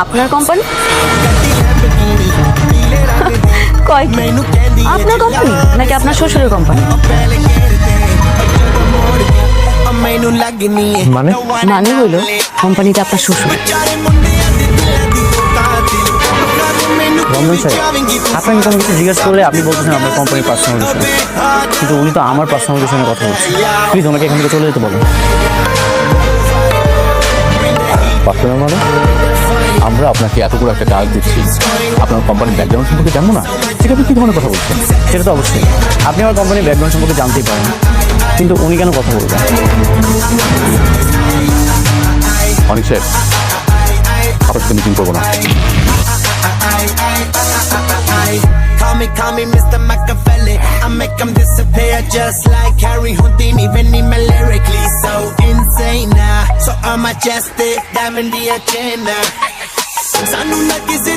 আপনার কোম্পানি? কয় কি? আপনার কোম্পানি নাকি আপনার শ্বশুরের কোম্পানি? মানে মানে হইল কোম্পানিটা আপনার শ্বশুর। রঞ্জন সাহেব, আপনাকে কোনো কিছু জিজ্ঞেস করলে আপনি বলতেছেন আপনার কোম্পানির পার্সোনাল বিষয়, কিন্তু উনি তো আমার পার্সোনাল বিষয় নিয়ে কথা বলছেন। প্লিজ ওনাকে এখান থেকে চলে যেতে বলুন। পার্সোনাল মানে? আমরা আপনাকে এতগুলো একটা কাজ দিচ্ছি, আপনার কোম্পানির ব্যাকগ্রাউন্ড সম্পর্কে জানবো না? সেটা আপনি কী ধরনের কথা বলছেন? সেটা তো অবশ্যই, আপনি আমার কোম্পানির ব্যাকগ্রাউন্ড সম্পর্কে জানতেই পারেন, কিন্তু উনি কেন কথা বলবেন? অনেক সাহেব, আপনার সাথে মিটিং করবো না। Call me Mr. Machiavelli. I make them disappear just like Harry Houdini. Even me lyrically so insane now. So I'm majestic, diamond the agenda. Sanu na kisi